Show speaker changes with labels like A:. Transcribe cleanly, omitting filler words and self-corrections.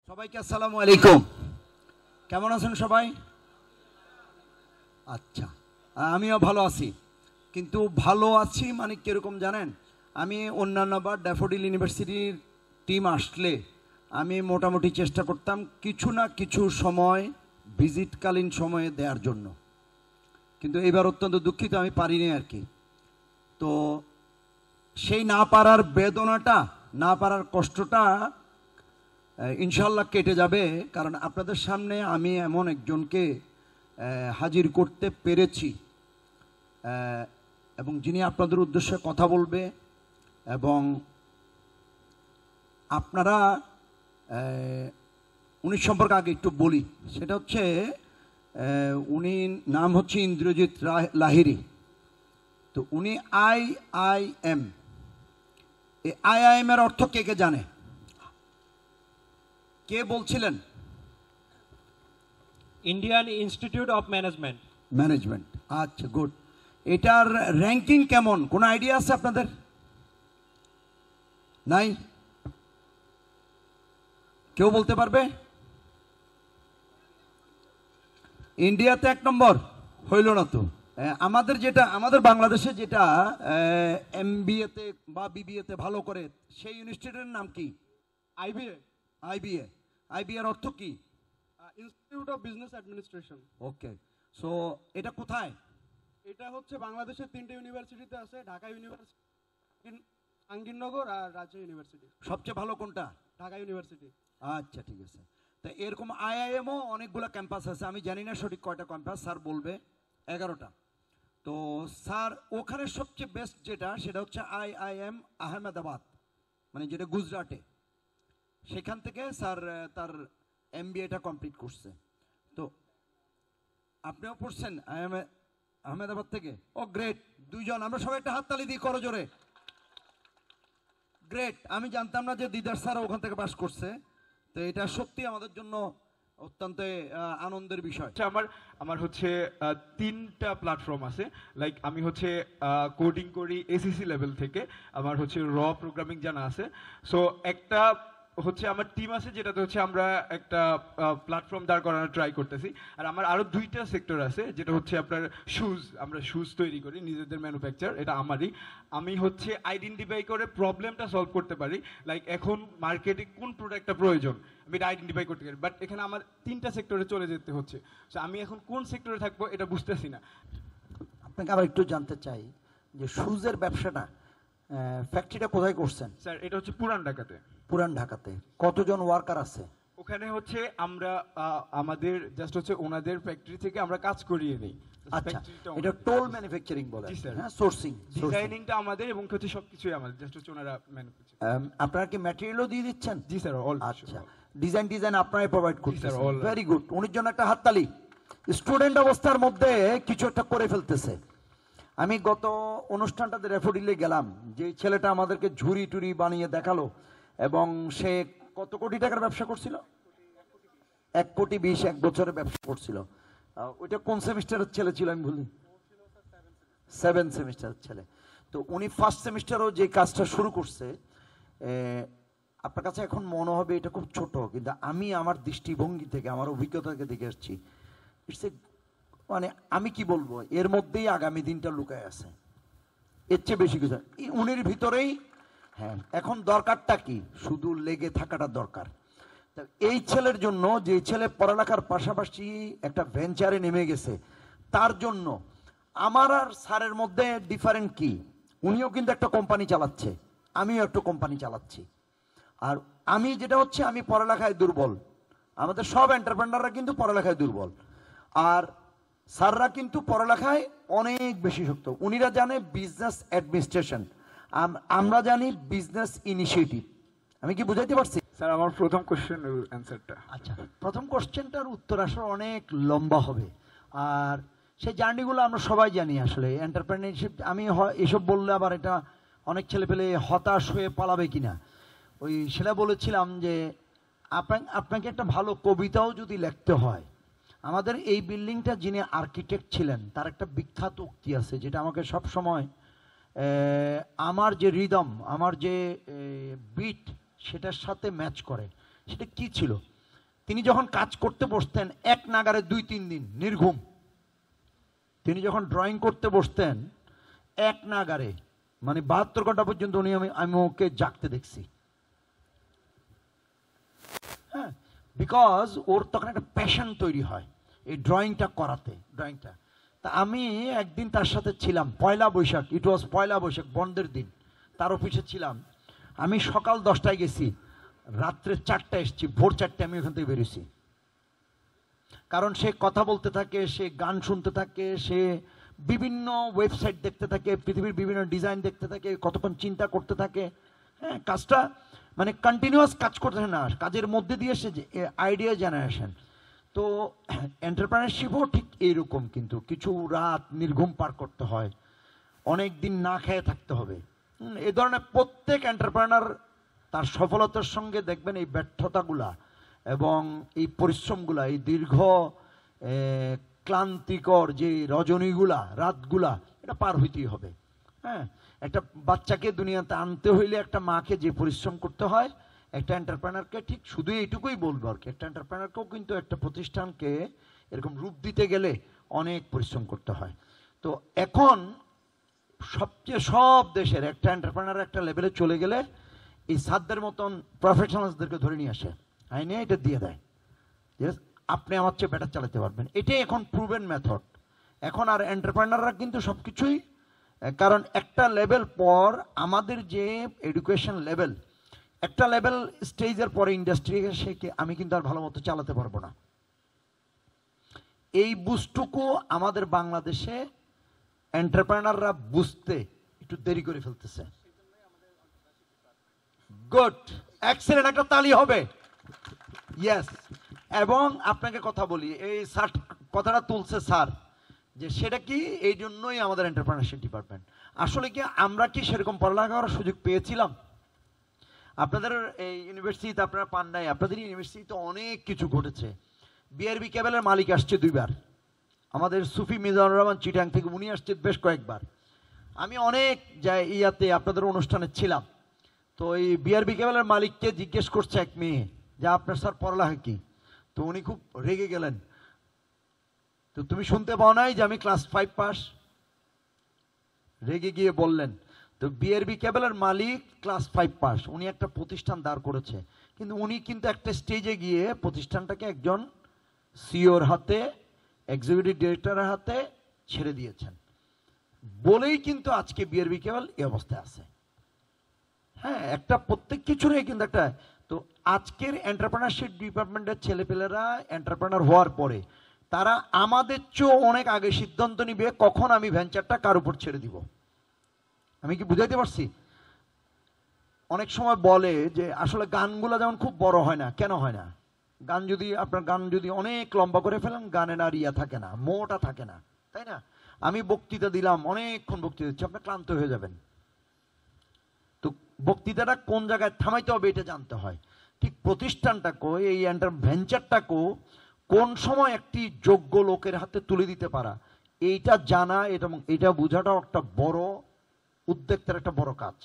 A: সবাইকে আসসালামু আলাইকুম। কেমন আছেন সবাই? আচ্ছা, আমিও ভালো আছি। কিন্তু ভালো আছি মানে কীরকম জানেন, আমি অন্যান্যবার ড্যাফোডিল ইউনিভার্সিটির টিম আসলে আমি মোটামুটি চেষ্টা করতাম কিছু না কিছু সময় ভিজিটকালীন সময়ে দেওয়ার জন্য, কিন্তু এবার অত্যন্ত দুঃখিত আমি পারিনি আর কি। তো সেই না পারার বেদনাটা, না পারার কষ্টটা ইনশাল্লাহ কেটে যাবে, কারণ আপনাদের সামনে আমি এমন একজনকে হাজির করতে পেরেছি এবং যিনি আপনাদের উদ্দেশ্যে কথা বলবে। এবং আপনারা উনি সম্পর্কে আগে একটু বলি, সেটা হচ্ছে উনি নাম হচ্ছে ইন্দ্রজিৎ লাহিড়ী। তো উনি IIM, এই IIM এর অর্থ কে কে জানে? কে বলছিলেন?
B: Indian institute of management.
A: Management, আচ্ছা গুড। এটার র্যাঙ্কিং কেমন কোনো আইডিয়া আছে আপনাদের? নাই? কেউ বলতে পারবে? ইন্ডিয়াতে 1 নম্বর হইল না তো। আমাদের যেটা, আমাদের বাংলাদেশে যেটা MBA-তে বা BBA-তে ভালো করে, সেই ইনস্টিটিউটের নাম কি?
B: আইবিএ।
A: IBA এর অর্থ কি?
B: Institute of business administration.
A: Okay, so এটা কোথায়?
B: এটা হচ্ছে বাংলাদেশের 3টে ইউনিভার্সিটিতে আছে, ঢাকা ইউনিভার্সিটি, আঙ্গিরনগর আর রাজশাহী ইউনিভার্সিটি।
A: সবচেয়ে ভালো কোনটা?
B: ঢাকা ইউনিভার্সিটি।
A: আচ্ছা ঠিক আছে। তো এরকম IIM-ও অনেকগুলো ক্যাম্পাস আছে, আমি জানি না সঠিক কয়টা ক্যাম্পাস, স্যার বলবে 11টা। তো স্যার ওখানে সবচেয়ে বেস্ট যেটা, সেটা হচ্ছে IIM আহমেদাবাদ, মানে যেটা গুজরাটে। সেখান থেকে স্যার তার MBA-টা কমপ্লিট করছে। তো আপনিও পড়ছেন আহমেদাবাদ থেকে? ও গ্রেট, দুইজন। আমরা সবাই একটা হাততালি দিই করো জোরে। গ্রেট, আমি জানতাম না যে দিদার স্যার ওখান থেকে পাস করছে। তো এটা সত্যি আমাদের জন্য অত্যন্ত আনন্দের বিষয়।
C: আমার আমার হচ্ছে 3টা প্ল্যাটফর্ম আছে। লাইক আমি হচ্ছে কোডিং করি ACC লেভেল থেকে, আমার হচ্ছে প্রোগ্রামিং জানা আছে। সো একটা হচ্ছে আমার টিম আছে, যেটাতে হচ্ছে আমরা একটা প্ল্যাটফর্ম দাঁড় করানোর ট্রাই করতেছি। আর আমার আরো 2টা সেক্টর আছে, যেটা হচ্ছে আপনার শুজ, আমরা শুজ তৈরি করি নিজেদের ম্যানুফ্যাকচার, এটা আমারই। আমি হচ্ছে আইডেন্টিফাই করে প্রবলেমটা সলভ করতে পারি। লাইক এখন মার্কেটে কোন প্রোডাক্টটা প্রয়োজন আমি এটা আইডেন্টিফাই করতে পারি, বাট এখানে আমার 3টা সেক্টরে চলে যেতে হচ্ছে। সো আমি এখন কোন সেক্টরে থাকবো এটা বুঝতেছি না।
A: আপনাকে আবার একটু জানতে চাই যে শুজের ব্যবসাটা, ফ্যাক্টরিটা কোথায় করছেন?
C: স্যার এটা হচ্ছে পুরান ঢাকাতে।
A: পুরান ঢাকাতে কতজন ওয়ার্কার আছে?
C: ওখানে হচ্ছে আমরা আমাদের জাস্ট হচ্ছে ওনাদের ফ্যাক্টরি থেকে আমরা কাজ করিয়ে নেই।
A: আচ্ছা, এটা টোল ম্যানুফ্যাকচারিং বলে।
C: জি স্যার।
A: হ্যাঁ, সোর্সিং,
C: ডিজাইনিংটা আমাদের এবং হচ্ছে সবকিছুই আমাদের, জাস্ট হচ্ছে ওনারা ম্যানুফ্যাকচার।
A: আপনারা কি ম্যাটেরিয়ালও দিয়ে দিচ্ছেন?
C: জি স্যার, অল।
A: আচ্ছা, ডিজাইন আপনারাই প্রোভাইড করতেছেন।
C: Sir, all.
A: Very good. উনির জন্য একটা হাততালি। স্টুডেন্ট অবস্থার মধ্যে কিছু একটা করে ফেলতেছে। আমি গত অনুষ্ঠানটাতে ড্যাফোডিলে গেলাম, যে ছেলেটা আমাদেরকে ঝুড়ি টুরি বানিয়ে দেখালো, এবং সে কত কোটি টাকার ব্যবসা করছিল? 1,20,00,000 1 বছরে ব্যবসা করছিল। ওইটা কোন সেমিস্টারের ছেলে ছিল আমি ভুলি? 7 সেমিস্টারের ছেলে। তো উনি ফার্স্ট সেমিস্টারও যে কাজটা শুরু করছে, আপনার কাছে এখন মনে হবে এটা খুব ছোট, কিন্তু আমি আমার দৃষ্টিভঙ্গি থেকে, আমার অভিজ্ঞতা থেকে দেখে আসছি, ইটস এ, মানে আমি কি বলবো, এর মধ্যেই আগামী দিনটা লুকায় আছে। এর চেয়ে বেশি কিছু উনির ভিতরেই। হ্যাঁ, এখন দরকারটা কি? শুধু লেগে থাকাটা দরকার। এই ছেলের জন্য, যে ছেলে পড়ালেখার পাশাপাশি একটা ভেঞ্চারে নেমে গেছে, তার জন্য আমার আর স্যারের মধ্যে ডিফারেন্ট কি? উনিও কিন্তু একটা কোম্পানি চালাচ্ছে, আমিও একটা কোম্পানি চালাচ্ছি। আর আমি যেটা হচ্ছে, আমি পড়ালেখায় দুর্বল। আমাদের সব এন্টারপ্রেনাররা কিন্তু পড়ালেখায় দুর্বল, আর স্যাররা কিন্তু পড়ালেখায় অনেক বেশি শক্ত। উনিরা জানে বিজনেস অ্যাডমিনিস্ট্রেশন, আমরা জানি বিজনেস ইনিশিয়েটিভ। আমি কি বুঝাইতে পারছি?
C: স্যার আমার প্রথম কোশ্চেন অ্যান্সারটা।
A: আচ্ছা, প্রথম কোশ্চেনটার উত্তর আসলে অনেক লম্বা হবে, আর সেই জার্নিগুলো আমরা সবাই জানি। আসলে এন্টারপ্রেনারশিপ, আমি এসব বললে আবার এটা অনেক ছেলে পেলে হতাশ হয়ে পালাবে কিনা, সেটা বলেছিলাম যে আপনাকে একটা ভালো কবিতাও যদি লিখতে হয়, আমাদের এই বিল্ডিংটা যিনি আর্কিটেক্ট ছিলেন, তার একটা বিখ্যাত উক্তি আছে, যেটা আমাকে সব সময় আমার যে রিদম, আমার যে বিট, সেটার সাথে ম্যাচ করে। সেটা কি ছিল? তিনি যখন কাজ করতে বসতেন এক নাগারে 2-3 দিন নির্ঘুম। তিনি যখন ড্রয়িং করতে বসতেন এক নাগারে, মানে 72 ঘন্টা পর্যন্ত উনি আমি ওকে জাগতে দেখছি। হ্যাঁ, বিকজ ওর তখন একটা প্যাশন তৈরি হয় এই ড্রয়িংটা করাতে, ড্রয়িংটা। তা আমি একদিন তার সাথে ছিলাম, পয়লা বৈশাখ, ইট ওয়াজ পয়লা বৈশাখ, বন্ধের দিন, তার অফিসে ছিলাম। আমি সকাল 10টায় গেছি, রাত্রে 4টায় এসেছি, ভোর 4টায় আমি ওখান থেকে বেরিয়েছি। কারণ সে কথা বলতে থাকে, সে গান শুনতে থাকে, সে বিভিন্ন ওয়েবসাইট দেখতে থাকে, পৃথিবীর বিভিন্ন ডিজাইন দেখতে থাকে, কতক্ষণ চিন্তা করতে থাকে। হ্যাঁ, কাজটা মানে কন্টিনিউয়াস কাজ করতে হয় না, কাজের মধ্যে দিয়ে সে আইডিয়া জেনারেশন। তো এন্টারপ্রেনারশিপও ঠিক এইরকম, কিন্তু কিছু রাত নির্ঘুম পার করতে হয়, অনেক দিন না খেয়ে থাকতে হবে। এই ধরনের প্রত্যেক এন্টারপ্রেনার তার সফলতার সঙ্গে দেখবেন এই ব্যর্থতাগুলা এবং এই পরিশ্রমগুলা, এই দীর্ঘ ক্লান্তিকর যে রজনীগুলা, রাতগুলা, এটা পার হইতেই হবে। হ্যাঁ, একটা বাচ্চাকে দুনিয়াতে আনতে হইলে একটা মাকে যে পরিশ্রম করতে হয়, একটা এন্টারপ্রেনারকে ঠিক শুধু এইটুকুই বলবো আর কি, একটা এন্টারপ্রেনারকেও কিন্তু একটা প্রতিষ্ঠানকে এরকম রূপ দিতে গেলে অনেক পরিশ্রম করতে হয়। তো এখন সবচেয়ে সব দেশের একটা এন্টারপ্রেনার একটা লেভেলে চলে গেলে এই সাদদের মতন প্রফেশনালসদেরকে ধরে নিয়ে আসে, আইনে এটা দিয়ে দেয় যে আপনি আমার চেয়ে বেটার চালাতে পারবেন। এটাই এখন প্রুভেন মেথড। এখন আর এন্টারপ্রেনাররা কিন্তু সব কিছুই, কারণ একটা লেভেল পর আমাদের যে এডুকেশন লেভেল, একটা লেভেল স্টেজের পরে ইন্ডাস্ট্রি সে আমি কিন্তু আর ভালো মতো চালাতে পারবো না। এই বুঝটুকু আমাদের বাংলাদেশে এন্টারপ্রেনাররা বুঝতে একটু দেরি করে ফেলতেছে। গুড, এক্সেলেন্ট, একটা তালি হবে। ইয়েস। এবং আপনাকে কথা বলি, এই স্যার কথাটা তুলছে স্যার, যে সেটা কি, এই জন্যই আমাদের এন্টারপ্রেনারশিপ ডিপার্টমেন্ট। আসলে কি আমরা কি সেরকম পড়ালেখা করার সুযোগ পেয়েছিলাম? আপনাদের এই ইউনিভার্সিটিতে আপনারা পান নাই, আপনাদের ইউনিভার্সিটিতে অনেক কিছু ঘটেছে। বিআরবি কেবলের মালিক আসছে 2 বার, আমাদের সুফি মিজানুর রহমান চিটাং থেকে, উনি আসছে বেশ কয়েকবার। আমি অনেক ইয়াতে আপনাদের অনুষ্ঠানে ছিলাম। তো এই বিআরবি কেবলের মালিককে জিজ্ঞেস করছে এক মেয়ে যে আপনার স্যার পড়ালেখা কি? তো উনি খুব রেগে গেলেন। তো তুমি শুনতে পাও নাই যে আমি ক্লাস 5 পাস? রেগে গিয়ে বললেন। তো বিআরবি কেবলের মালিক ক্লাস 5 পাস, উনি একটা প্রতিষ্ঠান দাঁড় করেছে, কিন্তু উনি কিন্তু একটা স্টেজে গিয়ে প্রতিষ্ঠানটাকে একজন সিওর হাতে, এক্সিকিউটিভ ডিরেক্টরের হাতে ছেড়ে দিয়েছেন বলেই কিন্তু আজকে বিআরবি কেবল এই অবস্থায় আছে। হ্যাঁ, একটা প্রত্যেক কিছুরই কিন্তু একটা। তো আজকের এন্টারপ্রেনারশিপ ডিপার্টমেন্টের ছেলেপেলেরা এন্টারপ্রেনার হওয়ার পরে তারা আমাদের চেয়েও অনেক আগে সিদ্ধান্ত নিবে কখন আমি ভেঞ্চারটা কার উপর ছেড়ে দিব। আমি কি বুঝাইতে পারছি? অনেক সময় বলে যে আসলে গানগুলো যেমন খুব বড় হয় না, কেন হয় না? আপনার গান যদি অনেক লম্বা করে ফেলেন, গানের আর ইয়া থাকে না, মোটা থাকে না, তাই না? আমি বক্তৃতা দিলাম, অনেকক্ষণ বক্তৃতা দিচ্ছি, আপনি ক্লান্ত হয়ে যাবেন। তো বক্তৃতাটা কোন জায়গায় থামাইতে হবে এটা জানতে হয়। ঠিক প্রতিষ্ঠানটাকে, এই ভেঞ্চারটাকে কোন সময় একটি যোগ্য লোকের হাতে তুলে দিতে পারা, এইটা জানা এবং এটা বোঝাটাও একটা বড় উদ্যোক্তার একটা বড় কাজ।